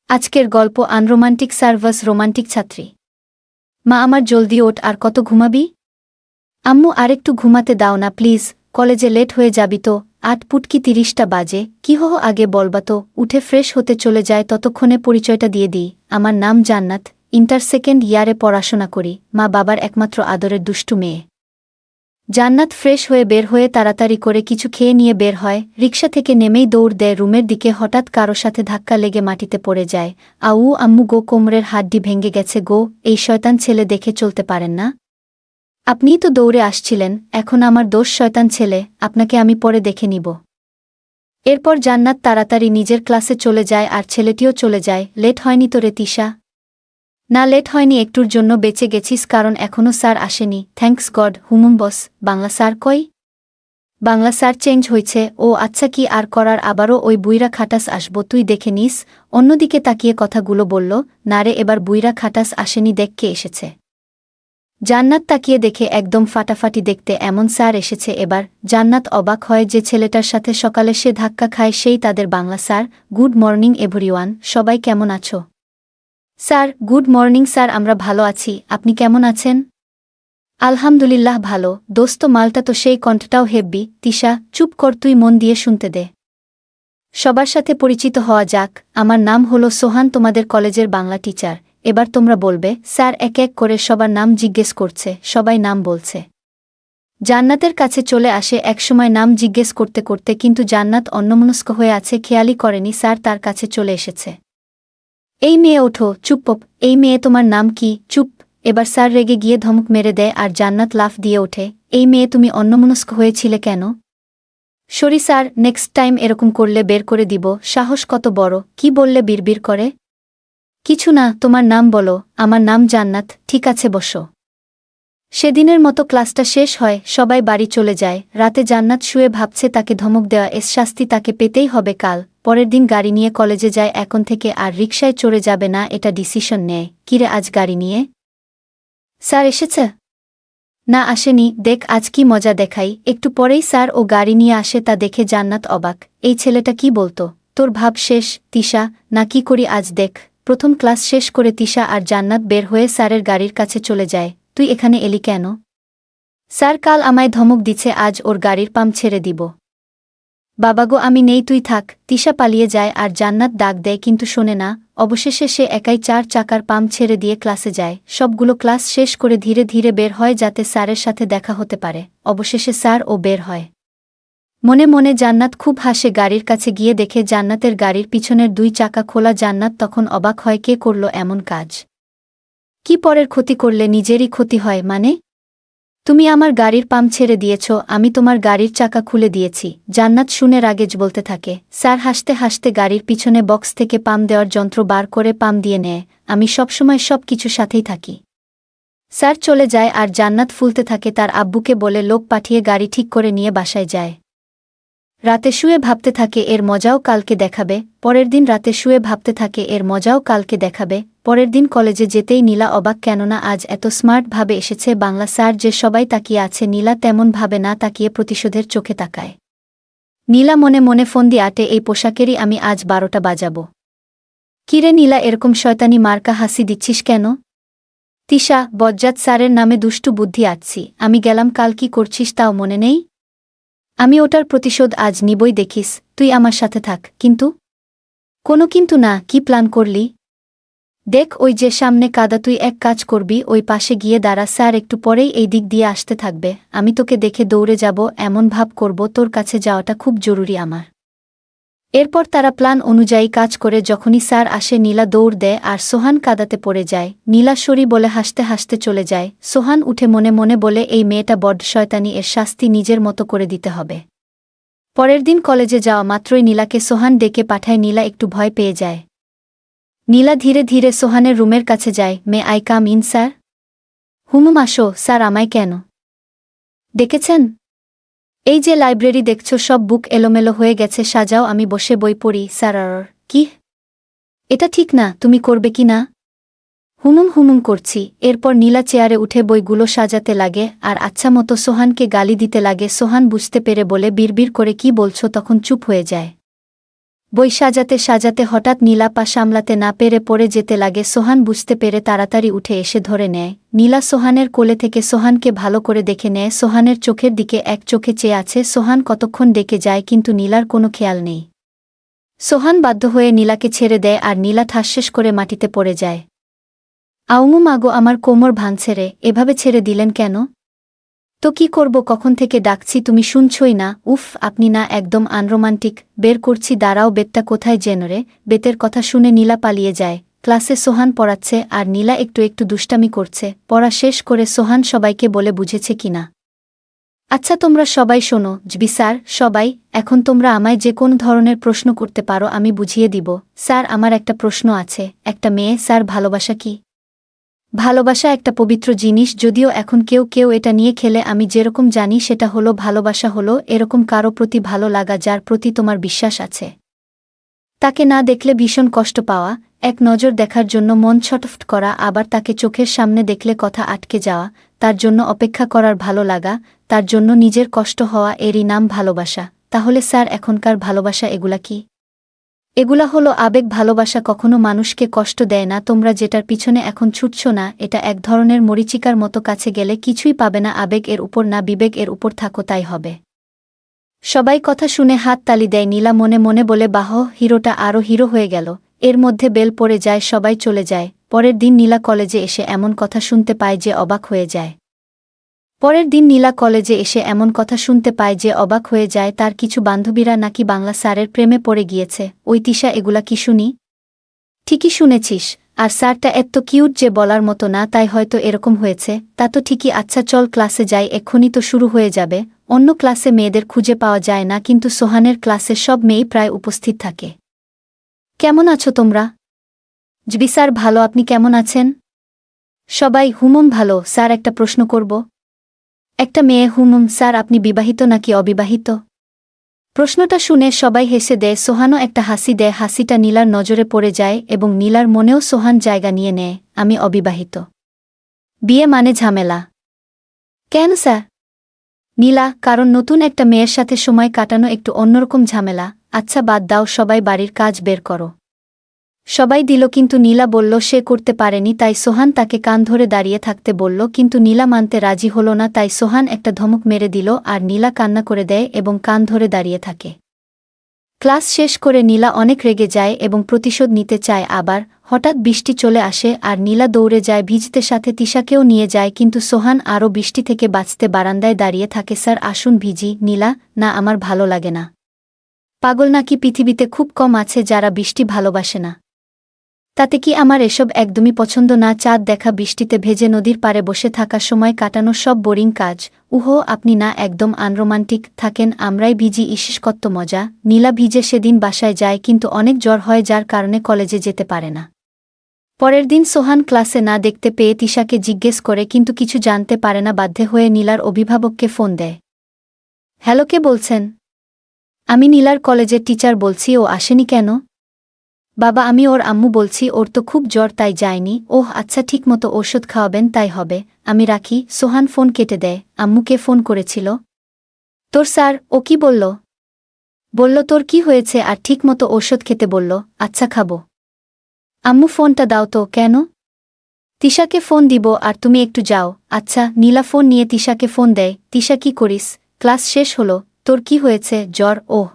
আজকের গল্প unromantic সার্ভাস romantic ছাত্রী। মা আমার জলদি ওঠ, আর কত ঘুমাবি? আম্মু আরেকটু ঘুমাতে দাও না প্লিজ, কলেজে লেট হয়ে যাবি তো। 8:30 বাজে, কি হো আগে বলবা তো। উঠে ফ্রেশ হতে চলে যায়, ততক্ষণে পরিচয়টা দিয়ে দিই। আমার নাম জান্নাত, ইন্টার সেকেন্ড ইয়ারে পড়াশোনা করি, মা বাবার একমাত্র আদরের দুষ্টু মেয়ে। জান্নাত ফ্রেশ হয়ে বের হয়ে তাড়াতাড়ি করে কিছু খেয়ে নিয়ে বের হয়। রিকশা থেকে নেমেই দৌড় দেয় রুমের দিকে, হঠাৎ কারো সাথে ধাক্কা লেগে মাটিতে পড়ে যায়। আউ আম্মু গো, কোমরের হাড্ডি ভেঙে গেছে গো। এই শয়তান ছেলে দেখে চলতে পারেন না? আপনিই তো দৌড়ে আসছিলেন, এখন আমার দোষ শয়তান ছেলে, আপনাকে আমি পরে দেখে নিব। এরপর জান্নাত তাড়াতাড়ি নিজের ক্লাসে চলে যায় আর ছেলেটিও চলে যায়। লেট হয়নি তো রে তিশা? না লেট হয়নি, একটুর জন্য বেঁচে গেছিস, কারণ এখনও স্যার আসেনি। Thanks God. Boss, Bangla sir কই? বাংলা স্যার চেঞ্জ হয়েছে। ও আচ্ছা, কি আর করার, আবারও ওই বুইরা খাটাস আসবো, তুই দেখে নিস। অন্যদিকে তাকিয়ে কথাগুলো বলল, না রে, এবার বুইরা খাটাস আসেনি, দেখ কে এসেছে। জান্নাত তাকিয়ে দেখে একদম ফাটাফাটি দেখতে এমন স্যার এসেছে এবার। জান্নাত অবাক হয় যে ছেলেটার সাথে সকালে সে ধাক্কা খায় সেই তাদের Bangla sir. Good morning everyone, সবাই কেমন আছো? স্যার, গুড মর্নিং স্যার, আমরা ভালো আছি, আপনি কেমন আছেন? আলহামদুলিল্লাহ ভালো। দোস্ত মালটা তো সেই, কণ্ঠটাও হেব্বি। তিশা চুপ কর, তুই মন দিয়ে শুনতে দে। সবার সাথে পরিচিত হওয়া যাক। আমার নাম হলো সোহান, তোমাদের কলেজের বাংলা টিচার। এবার তোমরা বলবে। স্যার এক এক করে সবার নাম জিজ্ঞেস করছে, সবাই নাম বলছে। জান্নাতের কাছে চলে আসে একসময় নাম জিজ্ঞেস করতে করতে, কিন্তু জান্নাত অন্যমনস্ক হয়ে আছে, খেয়ালই করেনি স্যার তার কাছে চলে এসেছে। এই মেয়ে ওঠো, চুপ। এই মেয়ে, তোমার নাম কি? চুপ। এবার স্যার রেগে গিয়ে ধমক মেরে দেয় আর জান্নাত লাফ দিয়ে ওঠে। এই মেয়ে, তুমি অন্যমনস্ক হয়েছিলে কেন? সরি স্যার, নেক্সট টাইম এরকম করলে বের করে দিব। সাহস কত বড়! কি বললে বিড়বিড় করে? কিছু না, তোমার নাম বলো। আমার নাম জান্নাত। ঠিক আছে, বসো। সেদিনের মতো ক্লাসটা শেষ হয়, সবাই বাড়ি চলে যায়। রাতে জান্নাত শুয়ে ভাবছে তাকে ধমক দেওয়া এস শাস্তি তাকে পেতেই হবে কাল। পরের দিন গাড়ি নিয়ে কলেজে যায়, এখন থেকে আর রিকশায় চড়ে যাবে না, এটা ডিসিশন নেয়। কিরে, আজ গাড়ি নিয়ে? স্যার এসেছে? না আসেনি, দেখ আজ কি মজা দেখাই। একটু পরেই স্যার ও গাড়ি নিয়ে আসে, তা দেখে জান্নাত অবাক। এই ছেলেটা কি বলতো? তোর ভাব শেষ তিশা, না কি করি আজ দেখ। প্রথম ক্লাস শেষ করে তিশা আর জান্নাত বের হয়ে স্যারের গাড়ির কাছে চলে যায়। তুই এখানে এলি কেন? স্যার কাল আমায় ধমক দিচ্ছে, আজ ওর গাড়ির পাম্প ছেড়ে দিব। বাবাগো আমি নেই, তুই থাক। তিশা পালিয়ে যায় আর জান্নাত ডাক দেয়, কিন্তু শোনে না। অবশেষে সে একাই 4 চাকার পাম্প ছেড়ে দিয়ে ক্লাসে যায়। সবগুলো ক্লাস শেষ করে ধীরে ধীরে বের হয় যাতে স্যারের সাথে দেখা হতে পারে। অবশেষে স্যার ও বের হয়। মনে মনে জান্নাত খুব হাসে। গাড়ির কাছে গিয়ে দেখে জান্নাতের গাড়ির পিছনের 2 চাকা খোলা। জান্নাত তখন অবাক হয়, কে করল এমন কাজ? কি পরের ক্ষতি করলে নিজেরই ক্ষতি হয় মানে? তুমি আমার গাড়ির পাম্প ছেড়ে দিয়েছ, আমি তোমার গাড়ির চাকা খুলে দিয়েছি। জান্নাত শুনে রাগেজ বলতে থাকে। স্যার হাসতে হাসতে গাড়ির পিছনে বক্স থেকে পাম্প দেওয়ার যন্ত্র বার করে পাম্প দিয়ে নেয়। আমি সবসময় সব কিছুর সাথেই থাকি। স্যার চলে যায় আর জান্নাত ফুলতে থাকে, তার আব্বুকে বলে লোক পাঠিয়ে গাড়ি ঠিক করে নিয়ে বাসায় যায়। রাতে শুয়ে ভাবতে থাকে এর মজাও কালকে দেখাবে। পরের দিন রাতে শুয়ে ভাবতে থাকে এর মজাও কালকে দেখাবে। পরের দিন কলেজে যেতেই নীলা অবাক, কেননা আজ এত স্মার্ট ভাবে এসেছে বাংলা স্যার। যে সবাই তাকিয়ে আছে, নীলা তেমন ভাবে না তাকিয়ে প্রতিশোধের চোখে তাকায়। নীলা মনে মনে ফোন দিয়ে আটে, এই পোশাকেরই আমি আজ 12টা বাজাবো। কিরে নীলা, এরকম শয়তানি মার্কা হাসি দিচ্ছিস কেন? তিশা, বজ্জাত স্যারের নামে দুষ্টু বুদ্ধি আছি, আমি গেলাম, কাল কি করছিস তাও মনে নেই? আমি ওটার প্রতিশোধ আজ নিবই, দেখিস। তুই আমার সাথে থাক। কিন্তু? কোনো কিন্তু না, কি প্ল্যান করলি? দেখ ওই যে সামনে কাদা, তুই এক কাজ করবি, ওই পাশে গিয়ে দাঁড়া, স্যার একটু পরেই এই দিক দিয়ে আসতে থাকবে। আমি তোকে দেখে দৌড়ে যাব, এমন ভাব করব তোর কাছে যাওয়াটা খুব জরুরি আমার। এরপর তারা প্ল্যান অনুযায়ী কাজ করে। যখনই স্যার আসে নীলা দৌড় দেয় আর সোহান কাদাতে পড়ে যায়। নীলা সরি বলে হাসতে হাসতে চলে যায়। সোহান উঠে মনে মনে বলে, এই মেয়েটা বড্ড শয়তানি, এর শাস্তি নিজের মতো করে দিতে হবে। পরের দিন কলেজে যাওয়া মাত্রই নীলাকে সোহান ডেকে পাঠায়। নীলা একটু ভয় পেয়ে যায়। নীলা ধীরে ধীরে সোহানের রুমের কাছে যায়। May I come in sir? আসো। স্যার আমায় কেন ডেকেছেন? এই যে লাইব্রেরি দেখছো, সব বুক এলোমেলো হয়ে গেছে, সাজাও, আমি বসে বই পড়ি। স্যার কি? এটা ঠিক না, তুমি করবে কি না? হুমুম করছি। এরপর নীলা চেয়ারে উঠে বইগুলো সাজাতে লাগে আর আচ্ছা মতো সোহানকে গালি দিতে লাগে। সোহান বুঝতে পেরে বলে, বিড়বিড় করে কি বলছো, তখন চুপ হয়ে যায়। বই সাজাতে সাজাতে হঠাৎ নীলা পা সামলাতে না পেরে পড়ে যেতে লাগে। সোহান বুঝতে পেরে তাড়াতাড়ি উঠে এসে ধরে নেয়। নীলা সোহানের কোলে থেকে সোহানকে ভালো করে দেখে নেয়। সোহানের চোখের দিকে এক চোখে চেয়ে আছে। সোহান কতক্ষণ ডেকে যায় কিন্তু নীলার কোনো খেয়াল নেই। সোহান বাধ্য হয়ে নীলাকে ছেড়ে দেয় আর নীলা ঠাসশেষ করে মাটিতে পড়ে যায়। আউমু মাগো, আমার কোমর ভাঙছে রে, এভাবে ছেড়ে দিলেন কেন? তো কি করব, কখন থেকে ডাকছি তুমি শুনছই না। উফ, আপনি না একদম আনরোমান্টিক। বের করছি, দাঁড়াও। বেতটা কোথায় যেন রে? বেতের কথা শুনে নীলা পালিয়ে যায়। ক্লাসে সোহান পড়াচ্ছে আর নীলা একটু একটু দুষ্টামি করছে। পড়া শেষ করে সোহান সবাইকে বলে বুঝেছে কিনা। আচ্ছা তোমরা সবাই শোনো, জবি স্যার, সবাই এখন তোমরা আমায় যে কোন ধরনের প্রশ্ন করতে পারো, আমি বুঝিয়ে দিব। স্যার, আমার একটা প্রশ্ন আছে। একটা মেয়ে, স্যার, ভালোবাসা কি? ভালোবাসা একটা পবিত্র জিনিস, যদিও এখন কেউ কেউ এটা নিয়ে খেলে। আমি যেরকম জানি সেটা হলো ভালোবাসা হলো এরকম কারো প্রতি ভালো লাগা যার প্রতি তোমার বিশ্বাস আছে। তাকে না দেখলে ভীষণ কষ্ট পাওয়া, এক নজর দেখার জন্য মন ছটফট করা, আবার তাকে চোখের সামনে দেখলে কথা আটকে যাওয়া, তার জন্য অপেক্ষা করার ভালো লাগা, তার জন্য নিজের কষ্ট হওয়া, এরই নাম ভালোবাসা। তাহলে স্যার, এখনকার ভালোবাসা এগুলা কি? এগুলা হলো আবেগ। ভালোবাসা কখনো মানুষকে কষ্ট দেয় না। তোমরা যেটার পিছনে এখন ছুটছ না, এটা এক ধরনের মরীচিকার মতো, কাছে গেলে কিছুই পাবে না। আবেগ এর উপর না বিবেক এর উপর থাকো, তাই হবে। সবাই কথা শুনে হাত তালি দেয়। নীলা মনে মনে বলে, বাহ, হিরোটা আরও হিরো হয়ে গেল। এর মধ্যে বেল পড়ে যায়, সবাই চলে যায়। পরের দিন নীলা কলেজে এসে এমন কথা শুনতে পায় যে অবাক হয়ে যায়। তার কিছু বান্ধবীরা নাকি বাংলা স্যারের প্রেমে পড়ে গিয়েছে। ওই তিশা, এগুলা কি শুনি? ঠিকই শুনেছিস। আর স্যারটা এত কিউট যে বলার মতো না, তাই হয়তো এরকম হয়েছে। তা তো ঠিকই। আচ্ছা চল ক্লাসে যাই, এক্ষুনি তো শুরু হয়ে যাবে। অন্য ক্লাসে মেয়েদের খুঁজে পাওয়া যায় না, কিন্তু সোহানের ক্লাসে সব মেয়েই প্রায় উপস্থিত থাকে। কেমন আছো তোমরা? জবি স্যার, ভালো। আপনি কেমন আছেন? সবাই, হুমম ভালো। স্যার, একটা প্রশ্ন করব। একটা মেয়ে। হুমম স্যার, আপনি বিবাহিত নাকি অবিবাহিত? প্রশ্নটা শুনে সবাই হেসে দেয়। সোহানও একটা হাসি দেয়। হাসিটা নীলার নজরে পড়ে যায় এবং নীলার মনেও সোহান জায়গা নিয়ে নেয়। আমি অবিবাহিত। বিয়ে মানে ঝামেলা। কেন স্যার? নীলা, কারণ নতুন একটা মেয়ের সাথে সময় কাটানো একটু অন্যরকম ঝামেলা। আচ্ছা বাদ দাও, সবাই বাড়ির কাজ বের করো। সবাই দিল, কিন্তু নীলা বলল সে করতে পারেনি। তাই সোহান তাকে কান ধরে দাঁড়িয়ে থাকতে বলল, কিন্তু নীলা মানতে রাজি হল না। তাই সোহান একটা ধমক মেরে দিল আর নীলা কান্না করে দেয় এবং কান ধরে দাঁড়িয়ে থাকে। ক্লাস শেষ করে নীলা অনেক রেগে যায় এবং প্রতিশোধ নিতে চায়। আবার হঠাৎ বৃষ্টি চলে আসে আর নীলা দৌড়ে যায় ভিজতে, সাথে তিশাকেও নিয়ে যায়। কিন্তু সোহান আরও বৃষ্টি থেকে বাঁচতে বারান্দায় দাঁড়িয়ে থাকে। স্যার আসুন ভিজি। নীলা, না, আমার ভালো লাগে না। পাগল নাকি? পৃথিবীতে খুব কম আছে যারা বৃষ্টি ভালোবাসে না। তাতে কি আমার এসব একদমই পছন্দ না। চাঁদ দেখা, বৃষ্টিতে ভেজে নদীর পাড়ে বসে থাকা, সময় কাটানো, সব বোরিং কাজ। উহো, আপনি না একদম আনরোমান্টিক থাকেন। আমরাই ভিজি, ইস কত মজা। নীলা ভিজে সেদিন বাসায় যায়, কিন্তু অনেক জ্বর হয় যার কারণে কলেজে যেতে পারে না। পরের দিন সোহান ক্লাসে না দেখতে পেয়ে তিশাকে জিজ্ঞেস করে, কিন্তু কিছু জানতে পারে না। বাধ্য হয়ে নীলার অভিভাবককে ফোন দেয়। হ্যালো, কে বলছেন? আমি নীলার কলেজের টিচার বলছি। ও আসেনি কেন? বাবা, আমি ওর আম্মু বলছি। ওর তো খুব জ্বর, তাই যায়নি। ওহ আচ্ছা, ঠিকমতো ওষুধ খাওয়াবেন, তাই হবে। আমি রাখি। সোহান ফোন কেটে দেয়। আম্মুকে ফোন করেছিল? তোর স্যার? ও কি বলল? বলল তোর কি হয়েছে আর ঠিকমতো ওষুধ খেতে বলল। আচ্ছা খাবো। আম্মু ফোনটা দাও তো। কেন? তিশাকে ফোন দিব আর তুমি একটু যাও। আচ্ছা। নীলা ফোন নিয়ে তিশাকে ফোন দেয়। তিশা, কি করিস? ক্লাস শেষ হলো। তোর কি হয়েছে? জ্বর? ওহ।